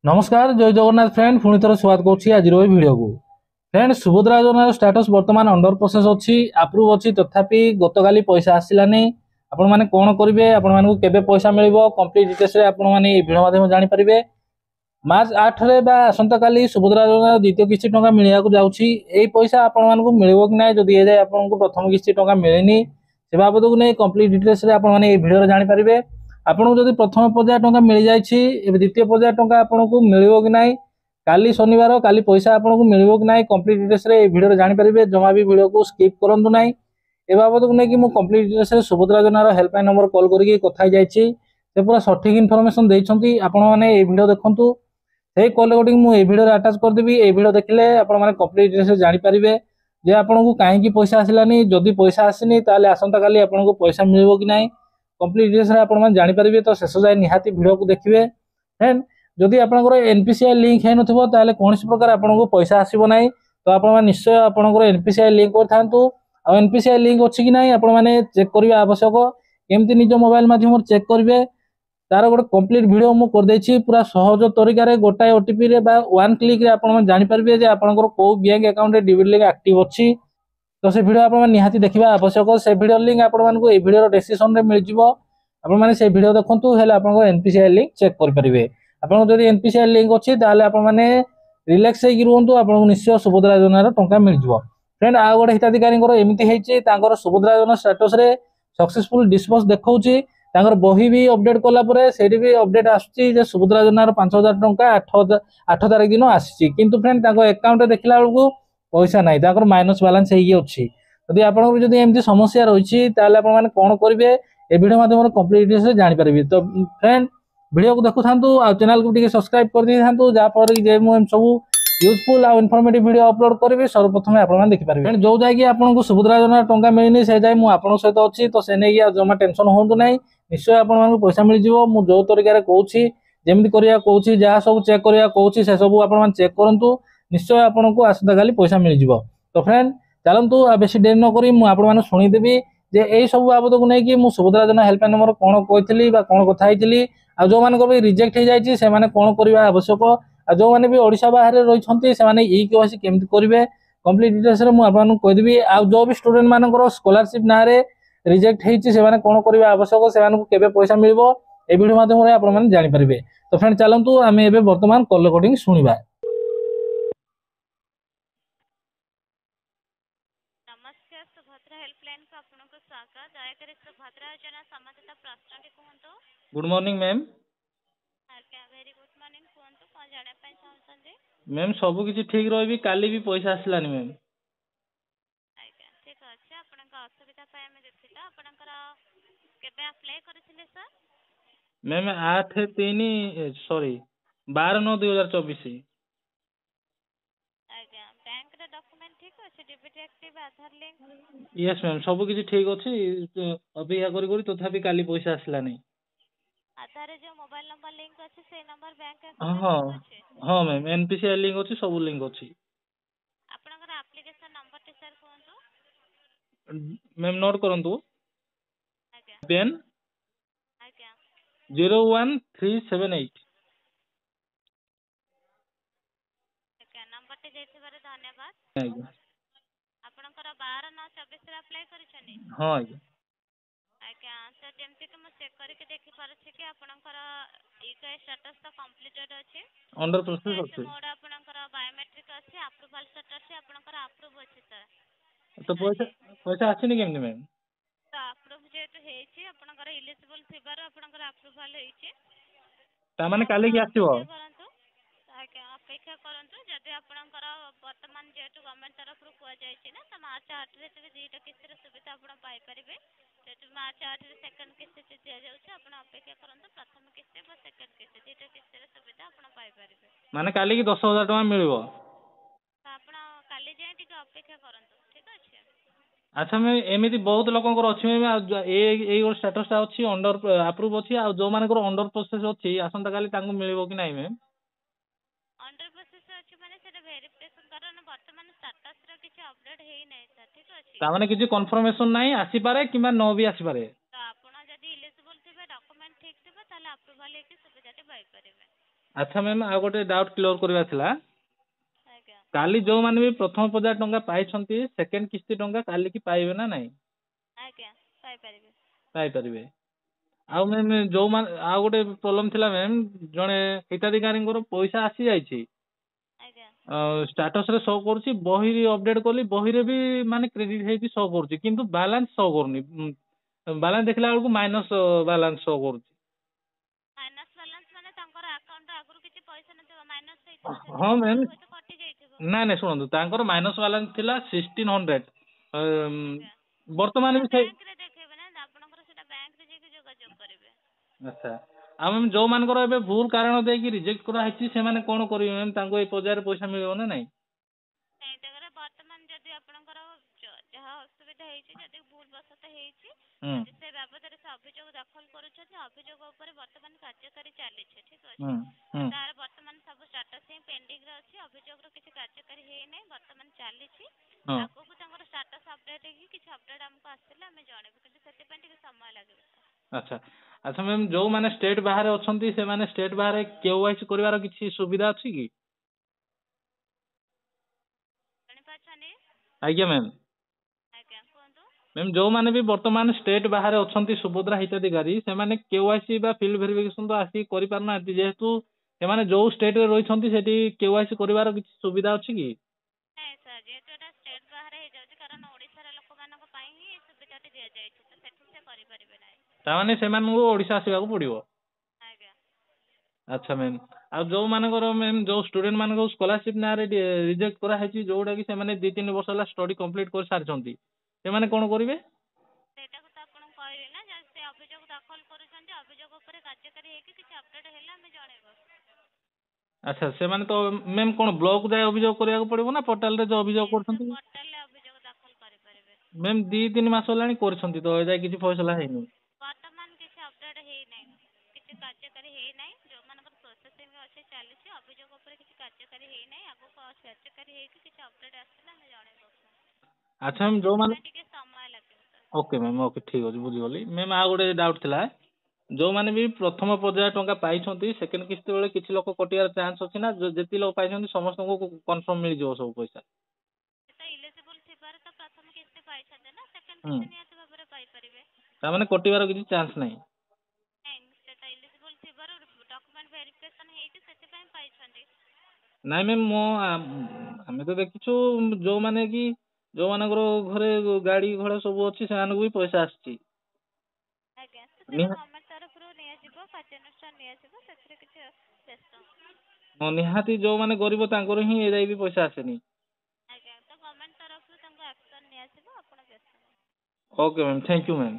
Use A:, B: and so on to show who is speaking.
A: नमस्कार जय जगन्नाथ फ्रेंड पुणी थर स्वागत करुँच आज भिडियो को फ्रेंड सुभद्रा योजना स्टेटस बर्तमान अंडर प्रोसेस अच्छी अप्रूव अच्छी तथापि गतकाली पैसा आसलानी आपण मैंने कौन करेंगे आपण केबे पैसा मिल कंप्लीट डिटेल्स आपण मैंने भिडियो माध्यम जानीपारे मार्च 8 रे बा आसंता काली सुभद्रा योजना द्वितीय किस्ती टंका मिलवाक जाउछि एई पैसा आपण मानकु मिलिबो कि नै जदि ए जाय आपनकु प्रथम किस्ती टंका मिलेनी से बाबत को नै कंप्लीट डिटेल्स रे आपण माने ए भिडियो रे जानि परिबे। आपनको जदि प्रथम पर्याय टंका मिल जाइछि एबे द्वितीय पर्याय टंका आपनकु मिलिबो कि नै काली शनिवार काली पैसा आपनकु मिलिबो कि नै कंप्लीट डिटेल्स रे ए भिडियो रे जानि परिबे। जमा भी भिडियो को स्किप करंतु नै ए बाबत को नै कि मु कंप्लीट डिटेल्स रे सुभद्रा योजना रो हेल्पलाइन नंबर कॉल करिके कथा hi जाइछि से पूरा सटीक इन्फॉर्मेशन दैछंती आपण माने ए भिडियो देखंतु से कॉल रेकॉर्डिंग मु ए वीडियो रे अटैच कर देबी। ए वीडियो देखले आपण माने कंप्लीट डिटेल्स जानि परिबे जे आपनकु काहे की पैसा आसिलानी जदि पैसा आसिनी ताले आसंता काली आपनकु पैसा मिलिबो कि नै कंप्लीट डिटेल्स रे आपण माने जानि परिबे। तो शेष जाय निहाती वीडियो को देखिबे फ्रेंड। जदि आपनकर एनपीसीआई लिंक हे नथबो ताले कोनसी प्रकार आपनकु पैसा आसीबो नै तो आपण माने निश्चय आपनकर एनपीसीआई लिंक करथांतु आ एनपीसीआई लिंक अछि कि नै आपण माने चेक करिबा आवश्यक केमति निज मोबाइल माध्यम चेक करिवे तार गोटे कंप्लीट वीडियो मु कर देछि पूरा सहज तरीका रे गोटाए ओटीपी रे बा वन क्लिक रे आपण जानि परबे जे आपनकर को बैंक अकाउंट रे डेबिट लिंक एक्टिव अछि। तो से वीडियो आपण निहाती देखिबा आवश्यक से वीडियो लिंक आपण मानकु ए वीडियो रो डिस्क्रिप्शन रे मिल जिवो आपण माने से वीडियो देखंतु हेले आपनकर एनपीसीआई लिंक चेक कर परिबे। आपण जदि एनपीसीआई लिंक अछि ताले आपण माने रिलैक्स हे गिरंतु आपनकु निश्चय सुभद्रा योजना रो टंका मिल जिवो। फ्रेंड आ गोटे हिताधिकारी को एमिति हेछि तांकर सुभद्रा योजना स्टेटस रे सक्सेसफुल डिस्बर्स देखौछि तांकर बही भी अपडेट कला परे सेठी भी अपडेट आछि जे सुभद्रा योजना रो 5000 टंका 8 तारिख दिन आछि किंतु फ्रेंड तांको अकाउंट रे देखला बेलकु पैसा नै तांकर माइनस बैलेंस हेइ अछि। यदि आपन जदि एमिति समस्या रहिछि ताले आपन माने कोन करिवे ए वीडियो माध्यम रे कंप्लीट डिटेल्स जानि परिबे। तो फ्रेंड वीडियो को देखु थांतु आ चैनल को ଟିକେ सब्सक्राइब कर दी थांतु जा पर जे मु सब यूजफुल आ इन्फॉर्मेटिव वीडियो अपलोड करबे सर्वप्रथम आपण माने देखि पारबे। फ्रेंड जो जाय कि आपन को सुभद्रा योजना टंका मिलनी से जाय मु आपन सहित अछि तो से नै कि जमा टेंशन होंतु नै निश्चय आपण मानकु पैसा मिल जिवो। मु जो तरीका रे कहूछि जेमिति करिया कहूछि जा सब चेक करिया कहूछि से सब आपण मान चेक करंतु निश्चय आपण को आसदा खाली पैसा मिल जिवो। तो फ्रेंड चलंतु आ बेसी देर न करी मु आपण मान सुनि देबी जे एई सब बाबत को नै कि मु सुभद्रा योजना हेल्पलाइन नंबर कोन कहथिली बा कोन कथा हैतिली आ जो मान को भी रिजेक्ट हे जायछि से माने कोन करिवा आवश्यक आ जो माने भी ओडिसा बाहर रहि छथि से माने ई केवासी केमिति करिवे कंप्लीट डिटेल्स रे मु आपण को कहि देबी। आ जो भी स्टूडेंट मानकर स्कॉलरशिप ना रे रिजेक्ट हेछि से माने कोन करिवा आवश्यक से माने केबे पैसा मिलबो ए वीडियो माध्यम रे आपण माने जानि परिबे। तो फ्रेंड चलंतु आमे एबे वर्तमान कॉल रेकॉर्डिंग सुनिबा।
B: नमस्कार सुभद्रा हेल्पलाइन को आपनको स्वागत। दयाकरी सुभद्रा योजना संबंधित प्रश्नटी कहंतु।
A: Good morning ma'am.
B: आज्ञा वेरी गुड मॉर्निंग कहंतु कोन जाने पय चाहछन्ते
A: मैम सब किछि ठीक रहबी काली भी पैसा आसलानी मैम।
B: आज्ञा ठीक अछि आपनका असुविधा पय हम देखिता आपनकर केबे अप्लाई करथिले सर।
A: Ma'am 8/3 sorry 12/9/2024।
B: आज्ञा बैंक रे डॉक्यूमेंट ठीक अछि डीबीटी एक्टिव आधार लिंक।
A: यस मैम सब किछि ठीक अछि अपेक्षा करी करी तथापि काली पैसा आसलानी।
B: आधार जो मोबाइल नंबर लिंक अछि से नंबर बैंक
A: हां
B: अकाउंट लिंक अछि।
A: हां मैम एनपीसीआई लिंक अछि सब लिंक अछि।
B: आपनकर एप्लीकेशन नंबर टी सर कहंतु।
A: मैम नोट करंतु
B: आज्ञा
A: पेन
B: आज्ञा
A: 01378।
B: आज्ञा नंबर टी जेथिबारे धन्यवाद।
A: आज्ञा
B: आपनकर 12/9/24 रे अप्लाई करिसनी।
A: हां आज्ञा
B: आज्ञा सर जेमति कि म चेक करके देखि पारछि कि आपनकर ईके स्टेटस तो कंप्लीटेड अछि
A: अंडर प्रोसेस
B: ईके
A: अछि।
B: मोड आपनकर बायोमेट्रिक अछि अप्रूवल स्टेटस आपनकर अप्रूव अछि सर।
A: तो पैसा पैसा आछिनी केमति मैम।
B: तो अप्रूव जेतु हेछि आपनकर एलिजिबल थिबार आपनकर अप्रूवल हेछि
A: ता
B: तो
A: माने काली
B: आपण
A: की आसीबो।
B: अपेक्षा करंतु। आज्ञा अपेक्षा करंतु जदि आपनकर वर्तमान जेतु गवर्नमेंट तरफ रु कुआ जायछि ना त मार्च 8 रे तबे दुईटा किस्ती रे सुविधा आपण पाई परिबे। जेतु मार्च 8 रे सेकंड किस्ती दिया जाउछि आपण अपेक्षा करंतु प्रथम किस्ती व सेकंड किस्ती दुईटा किस्ती रे सुविधा आपण पाई परिबे।
A: माने काली की 10,000 टका मिलबो।
B: तो आपण काली जाय टिके अपेक्षा करंतु ठीक अछि।
A: अच्छा मैं एमिति बहुत लोकंकर अछि मैम ए स्टेटस ता अछि अंडर अप्रूव अछि आ जो मानकर अंडर प्रोसेस अछि आसंता काली तांको मिलबो कि नै मैम।
B: अंडर प्रोसेस अछि माने सेटा वेरिफिकेशन कारण वर्तमान स्टेटस रे किछ अपडेट हेइ नै सर ठीक अछि।
A: ता माने किछि कंफर्मेशन नै आसी पारे किबा न भी आसी पारे।
B: तो आपण जदि एलिजिबल थिबे डॉक्यूमेंट ठीक थिबे ताले अप्रूवल हेकि सुविधाटी पाई परिबे।
A: ଆଚ୍ଛା ମ୍ୟାମ୍ ଆଉ ଗୋଟେ ଡାଉଟ୍ କ୍ଲିୟର କରିବାର ଥିଲା
B: ଆଜ୍ଞା
A: କାଲି ଯୋଉମାନେ ବି ପ୍ରଥମ 1000 ଟଙ୍କା ପାଇଛନ୍ତି ସେକେଣ୍ଡ କିସ୍ତି ଟଙ୍କା କାଲିକି ପାଇବେ ନା ନାଇଁ?
B: ଆଜ୍ଞା ପାଇପାରିବେ।
A: ପାଇପାରିବେ। ଆଉ ମ୍ୟାମ୍ ଯୋଉମାନେ ଆଉ ଗୋଟେ ପ୍ରୋବ୍ଲେମ ଥିଲା ମ୍ୟାମ୍ ଜଣେ ହିତାଧିକାରୀଙ୍କର ପଇସା ଆସିଯାଇଛି
B: ଆଜ୍ଞା
A: ଷ୍ଟାଟସ ରେ ଶୋ କରୁଛି ବହି ଅପଡେଟ କଲି ବହିରେ ବି ମାନେ କ୍ରେଡିଟ ହେଇକି ଶୋ କରୁଛି କିନ୍ତୁ ବାଲାନ୍ସ ଶୋ କରୁନି ବାଲାନ୍ସ ଦେଖିଲା ବେଳକୁ ମାଇନସ ବାଲାନ୍ସ ଶୋ କରୁଛି।
B: ମାଇନସ୍ ବାଲାନ୍ସ ମାନେ ତାଙ୍କର ଆକାଉଣ୍ଟ ଆଗରୁ କିଛି ପଇସା ନଥିବ ମାଇନସ୍ ହେଇଥିବ
A: ହଁ
B: ସେଥିପାଇଁ
A: ମ୍ୟାମ୍
B: ତାଙ୍କର ହୁଏତ କଟି ଯାଇଥିବ।
A: ନାଇଁ ନାଇଁ ଶୁଣନ୍ତୁ ତାଙ୍କର ମାଇନସ ବାଲାନ୍ସ ଥିଲା 1600
B: ଆଜ୍ଞା
A: ବର୍ତ୍ତମାନ
B: ସେଟା
A: ବି ସେଇ
B: ବ୍ୟାଙ୍କରେ ଦେଖେଇବେ ନା ଆପଣଙ୍କର ସେଟା ବ୍ୟାଙ୍କରେ ଯାଇକି ଯୋଗାଯୋଗ କରିବେ।
A: ଆଚ୍ଛା ଆଉ ମ୍ୟାମ୍ ଯୋଉମାନଙ୍କର ଏବେ ଭୁଲ କାରଣ ଦେଇକି ରିଜେକ୍ଟ କରାହେଇଛି ସେମାନେ କଣ କରିବେ ମ୍ୟାମ୍ ତାଙ୍କୁ ଏଇ 1000 ପଇସା ମିଳିବ ନା ନାଇଁ?
B: ସେଇ ଜାଗାରେ ବର୍ତ୍ତମାନ ଯଦି ଆପଣଙ୍କର ଯାହା ଅସୁବିଧା ହେଇଛି ଯଦି ଭୁଲ ବଶତ ହେଇଛି
A: ହୁଁ
B: ଯଦି ସେ ବାବଦରେ ସେ ଅଭିଯୋଗ ଦାଖଲ କରୁଛନ୍ତି ଅଭିଯୋଗ ଉପରେ ବର୍ତ୍ତମାନ କାର୍ଯ୍ୟକାରୀ ଚାଲିଛି ଠିକ୍
A: ହୁଁ
B: ଅଛି।
A: ହୁଁ
B: ତ ତାର ବର୍ତ୍ତମାନ ସବୁ ଷ୍ଟାଟସ୍ ହିଁ ପେଣ୍ଡିଂରେ ଅଛି ଅଭିଯୋଗର କିଛି କାର୍ଯ୍ୟକାରୀ ହେଇନାହିଁ ବର୍ତ୍ତମାନ ଚାଲିଛି।
A: ହଁ
B: ଆଗକୁ ତାଙ୍କର ଷ୍ଟାଟସ୍ ଅପଡେଟ୍ ହେଇକି କିଛି ଅପଡେଟ୍ ଆମକୁ ଆସିଲେ ଆମେ ଜଣେଇବୁ କିନ୍ତୁ ସେଥିପାଇଁ ଟିକେ ସମୟ ଲାଗିବ ସାର୍।
A: ଆଚ୍ଛା ଆଚ୍ଛା ମ୍ୟାମ୍ ଯୋଉମାନେ ଷ୍ଟେଟ୍ ବାହାରେ ଅଛନ୍ତି ସେମାନେ ଷ୍ଟେଟ୍ ବାହାରେ KYC କରିବାର କିଛି ସୁବିଧା ଅଛି କି?
B: ଜାଣିପାରୁଛନ୍ତି?
A: ଆଜ୍ଞା ମ୍ୟାମ୍
B: ଆଜ୍ଞା କୁହନ୍ତୁ।
A: ମ୍ୟାମ୍ ଯୋଉମାନେ ବି ବର୍ତ୍ତମାନ ଷ୍ଟେଟ୍ ବାହାରେ ଅଛନ୍ତି ସୁଭଦ୍ରା ହିତାଧିକାରୀ ସେମାନେ KYC ବା ଫିଲ୍ଡ ଭେରିଫିକେସନ ତ ଆସିକି କରିପାରୁନାହାନ୍ତି ଯେହେତୁ ସେମାନେ ଯୋଉ ଷ୍ଟେଟ୍ ରେ ରହିଛନ୍ତି ସେଠି KYC କରିବାର କିଛି ସୁବିଧା ଅଛି କି?
B: ନାଇଁ ସାର୍ ଯେହେତୁ ଏଟା ଷ୍ଟେଟ୍ ବାହାରେ ହେଇଯାଉଛି କାରଣ ଓଡ଼ିଶାର ଲୋକମାନଙ୍କ ପାଇଁ ହିଁ ଏ ସୁବିଧାଟି ଦିଆଯାଇଛି ତ ସେଠି ସେ କରିପାରିବେ ନାହିଁ।
A: ତାମାନେ ସେମାନଙ୍କୁ ଓଡ଼ିଶା ଆସିବାକୁ ପଡ଼ିବ।
B: ଆଜ୍ଞା
A: ଆଚ୍ଛା ମ୍ୟାମ୍ ଆଉ ଯୋଉମାନଙ୍କର ମ୍ୟାମ୍ ଯୋଉ ଷ୍ଟୁଡେଣ୍ଟ ମାନଙ୍କ ସ୍କଲାରସିପ୍ ନାଁରେ ରିଜେକ୍ଟ କରାହେଇଛି ଯୋଉଟା କି ସେମାନେ 2-3 ବର୍ଷ ହେଲା ଷ୍ଟଡି କମ୍ପ୍ଲିଟ୍ କରିସାରିଛନ୍ତି ସେମାନେ କଣ କରିବେ?
B: ସେଇଟାକୁ ତ ଆପଣଙ୍କୁ କହିଲି ନା ଯଦି ସେ ଅଭିଯୋଗ ଦାଖଲ କରୁଛନ୍ତି ଅଭିଯୋଗ ଉପରେ କାର୍ଯ୍ୟକାରୀ ହେଇକି କିଛି ଅପଡେଟ୍ ହେଲେ ଆମେ ଜଣେଇବୁ।
A: ଆଚ୍ଛା ସେମାନେ ତ ମ୍ୟାମ୍ କଣ ବ୍ଲକ ଯାଏ ଅଭିଯୋଗ କରିବାକୁ ପଡ଼ିବ ନା ପୋର୍ଟାଲରେ ଯୋଉ ଅଭିଯୋଗ
B: ନାଇଁ ସେ
A: କରୁଛନ୍ତି?
B: ପୋର୍ଟାଲରେ ଅଭିଯୋଗ ଦାଖଲ କରିପାରିବେ।
A: ମ୍ୟାମ୍ 2-3 ମାସ ହେଲାଣି କରିଛନ୍ତି ତ ଏଯାଏ କିଛି ଫଇସଲା ହେଇନି।
B: ବର୍ତ୍ତମାନ କିଛି ଅପଡେଟ୍ ହେଇନାହିଁ କିଛି କାର୍ଯ୍ୟକାରୀ ହେଇନାହିଁ ଯୋଉମାନଙ୍କର ପ୍ରୋସେସିଂ ଅଛି ଚାଲିଛି ଅଭିଯୋଗ ଉପରେ କିଛି କାର୍ଯ୍ୟକାରୀ ହେଇନାହିଁ ଆଗକୁ କାର୍ଯ୍ୟକାରୀ ହେଇକି କିଛି ଅପଡେଟ୍ ଆସିଲେ ଆମେ ଜଣେଇବୁ।
A: ଆଚ୍ଛା ମ୍ୟାମ୍ ଯୋଉମାନେ
B: ସେଥିପାଇଁ ଟିକେ ସମୟ ଲାଗିବ ସାର୍।
A: ଓକେ ମ୍ୟାମ୍ ଓକେ ଠିକ୍ ଅଛି ବୁଝିଗଲି ମ୍ୟାମ୍ ଆଉ ଗୋଟେ ଡାଉଟ୍ ଥିଲା ଯୋଉମାନେ ବି ପ୍ରଥମ 1000 ଟଙ୍କା ପାଇଛନ୍ତି ସେକେଣ୍ଡ କିସ୍ତି ବେଳେ କିଛି ଲୋକ କଟିବାର ଚାନ୍ସ ଅଛି ନା ଯେତିକି ଲୋକ ପାଇଛନ୍ତି ସମସ୍ତଙ୍କୁ କନଫର୍ମ ମିଳିଯିବ ସବୁ ପଇସା?
B: ସେ ତ ଇଲିଜିବୁଲ୍ ଥିବାରୁ ତ ପ୍ରଥମ କିସ୍ତି ପାଇଛନ୍ତି ନା ସେକେଣ୍ଡ
A: ହୁଁ
B: କିସ୍ତି ନିହାତି ଭାବରେ ପାଇପାରିବେ।
A: ତାମାନେ କଟିବାର କିଛି ଚାନ୍ସ ନାହିଁ?
B: ନାଇଁ ସେଟା ଇଲିଜିବୁଲ୍ ଥିବାରୁ ଡକ୍ୟୁମେଣ୍ଟ ଭେରିଫିକେସନ୍ ହେଇକି ସେଥିପାଇଁ ପାଇଛନ୍ତି।
A: ନାଇଁ ମ୍ୟାମ୍ ଆମେ ତ ଦେଖିଛୁ ଯୋଉମାନେ କି ଯୋଉମାନଙ୍କର ଘରେ ଗାଡ଼ି ଘୋଡ଼ା ସବୁ ଅଛି ସେମାନଙ୍କୁ ବି ପଇସା ଆସିଛି।
B: ଆଜ୍ଞା ତ ସେଇଟା
A: ନିହା
B: ଗଭର୍ଣ୍ଣମେଣ୍ଟ ତରଫରୁ ନିଆଯିବ କାର୍ଯ୍ୟାନୁଷ୍ଠାନ ନିଆଯିବ ସେଥିରେ କିଛି ବ୍ୟସ୍ତ
A: ହଁ ନିହାତି ଯୋଉମାନେ ଗରିବ ତାଙ୍କର ହିଁ ଏଯାଇ ବି ପଇସା ଆସେନି।
B: ଆଜ୍ଞା ତ ଗଭର୍ଣ୍ଣମେଣ୍ଟ ତରଫରୁ ତାଙ୍କୁ ଆକ୍ସନ୍ ନିଆଯିବ ଆପଣ ବ୍ୟସ୍ତ
A: okay ma'am thank you ma'am.